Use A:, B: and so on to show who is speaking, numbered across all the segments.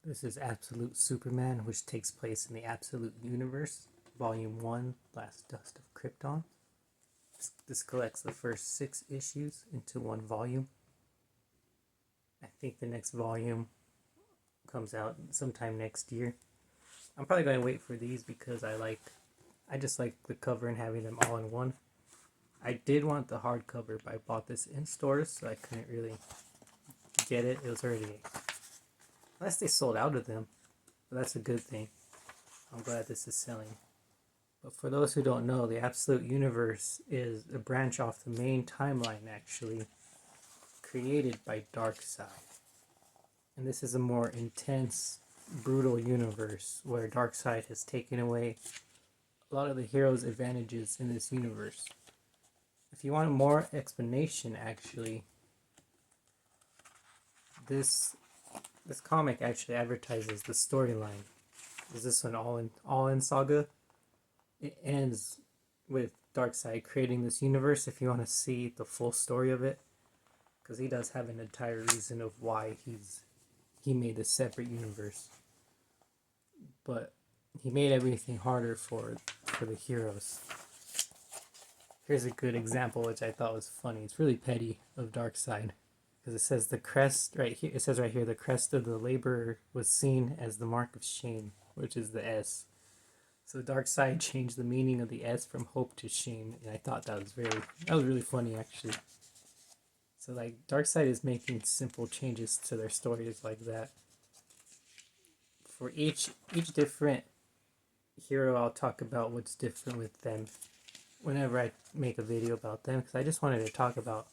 A: This is Absolute Superman, which takes place in the Absolute Universe, Volume 1, Last Dust of Krypton. This collects the first 6 issues into one volume. I think the next volume comes out sometime next year. I'm probably going to wait for these because I just like the cover and having them all in one. I did want the hardcover, but I bought this in stores, so I couldn't really get it. It was already, unless they sold out of them, but that's a good thing. I'm glad this is selling. But for those who don't know, the Absolute Universe is a branch off the main timeline, actually, created by Darkseid. And this is a more intense, brutal universe where Darkseid has taken away a lot of the heroes' advantages in this universe. If you want more explanation, actually, this comic actually advertises the storyline. Is this an all in saga? It ends with Darkseid creating this universe. If you want to see the full story of it, because he does have an entire reason of why he made a separate universe, but he made everything harder for the heroes. Here's a good example, which I thought was funny. It's really petty of Darkseid, because it says the crest right here. It says right here, the crest of the laborer was seen as the mark of shame, which is the S. So Darkseid changed the meaning of the S from hope to shame, and I thought that was really funny, actually. So like Darkseid is making simple changes to their stories like that. For each different hero, I'll talk about what's different with them whenever I make a video about them, because I just wanted to talk about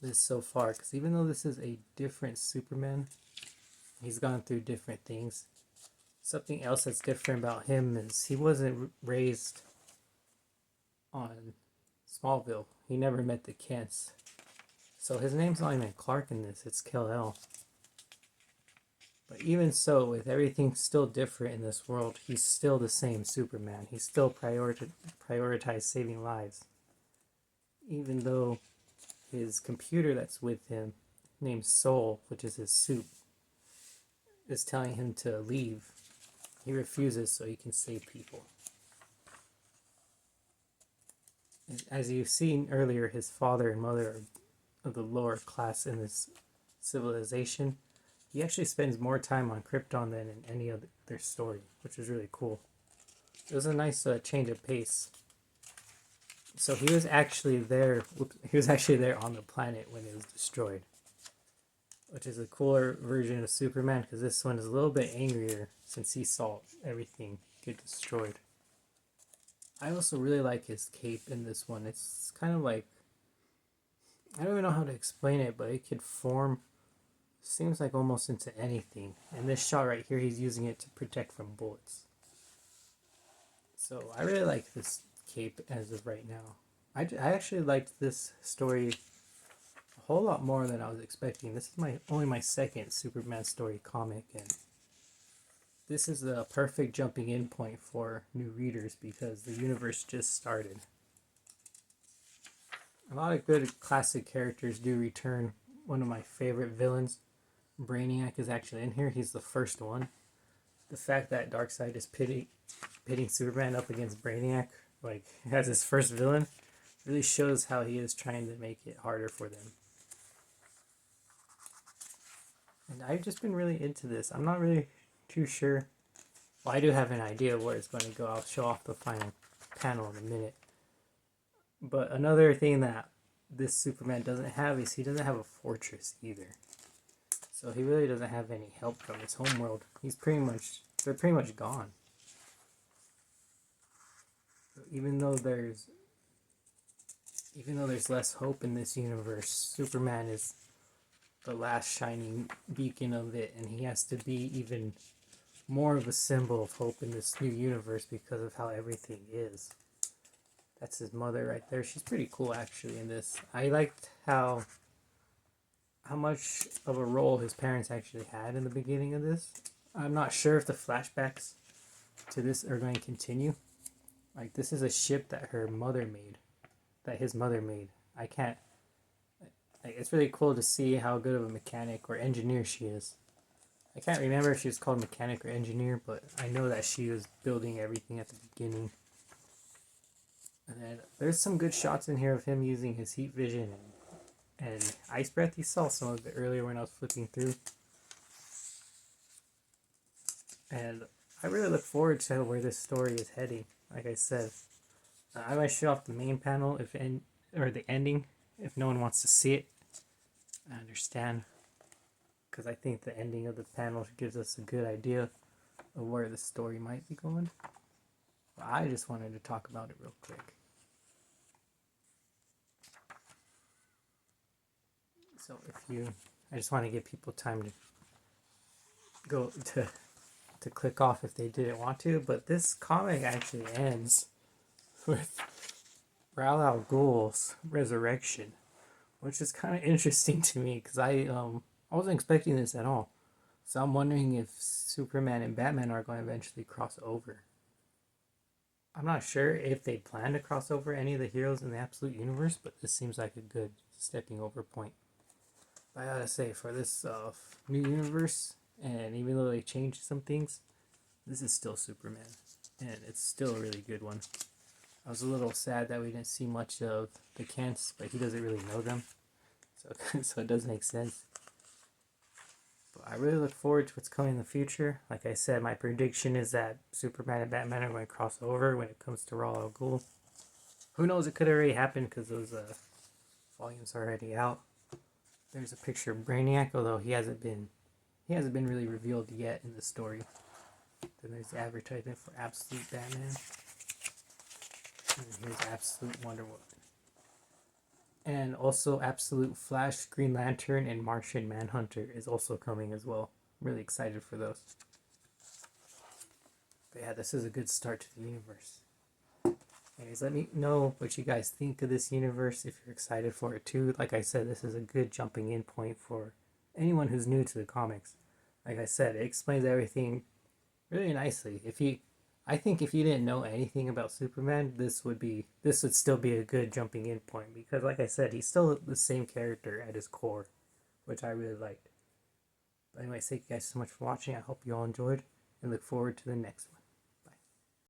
A: this so far, because even though this is a different Superman, he's gone through different things. Something else that's different about him is he wasn't raised on Smallville. He never met the Kents. So his name's not even Clark in this, it's Kal-El. But even so, with everything still different in this world, he's still the same Superman. He still prioritized saving lives. Even though his computer that's with him, named Soul, which is his suit, is telling him to leave, he refuses so he can save people. As you've seen earlier, his father and mother are of the lower class in this civilization. He actually spends more time on Krypton than in any other story, which is really cool. It was a nice change of pace. So he was actually there. He was actually there on the planet when it was destroyed, which is a cooler version of Superman, because this one is a little bit angrier since he saw everything get destroyed. I also really like his cape in this one. It's kind of like, I don't even know how to explain it, but it could form, seems like almost into anything. And this shot right here, he's using it to protect from bullets. So I really like this cape as of right now. I actually liked this story a whole lot more than I was expecting. This is only my second Superman story comic, and this is the perfect jumping in point for new readers because the universe just started. A lot of good classic characters do return. One of my favorite villains, Brainiac, is actually in here. He's the first one. The fact that Darkseid is pitting Superman up against Brainiac, like as his first villain, really shows how he is trying to make it harder for them. And I've just been really into this. I'm not really too sure. Well, I do have an idea of where it's going to go. I'll show off the final panel in a minute. But another thing that this Superman doesn't have is he doesn't have a fortress either. So he really doesn't have any help from his homeworld. They're pretty much gone. Even though there's less hope in this universe, Superman is the last shining beacon of it, and he has to be even more of a symbol of hope in this new universe because of how everything is. That's his mother right there. She's pretty cool actually in this. I liked how much of a role his parents actually had in the beginning of this. I'm not sure if the flashbacks to this are going to continue. Like, this is a ship that his mother made. It's really cool to see how good of a mechanic or engineer she is. I can't remember if she was called mechanic or engineer, but I know that she was building everything at the beginning. And then there's some good shots in here of him using his heat vision and ice breath. You saw some of it earlier when I was flipping through. And I really look forward to where this story is heading. Like I said, I might show off the main panel or the ending if no one wants to see it. I understand, because I think the ending of the panel gives us a good idea of where the story might be going. But I just wanted to talk about it real quick. So I just want to give people time to go to click off if they didn't want to. But this comic actually ends with Ra's al Ghul's resurrection, which is kind of interesting to me because I wasn't expecting this at all. So I'm wondering if Superman and Batman are going to eventually cross over. I'm not sure if they plan to cross over any of the heroes in the Absolute Universe, but this seems like a good stepping over point. But I gotta say, for this new universe, and even though they changed some things, this is still Superman, and it's still a really good one. I was a little sad that we didn't see much of the Kents, but he doesn't really know them, so it does make sense. But I really look forward to what's coming in the future. Like I said, my prediction is that Superman and Batman are going to cross over when it comes to Ra's al Ghul. Who knows? It could already happen because those volumes are already out. There's a picture of Brainiac, although he hasn't been really revealed yet in the story. Then there's the advertisement for Absolute Batman. And here's Absolute Wonder Woman. And also Absolute Flash, Green Lantern, and Martian Manhunter is also coming as well. I'm really excited for those. But yeah, this is a good start to the universe. Anyways, let me know what you guys think of this universe, if you're excited for it too. Like I said, this is a good jumping in point for anyone who's new to the comics. Like I said, it explains everything really nicely. I think if you didn't know anything about Superman, this would still be a good jumping in point, because like I said, he's still the same character at his core, which I really liked. But anyway, thank you guys so much for watching. I hope you all enjoyed and look forward to the next one.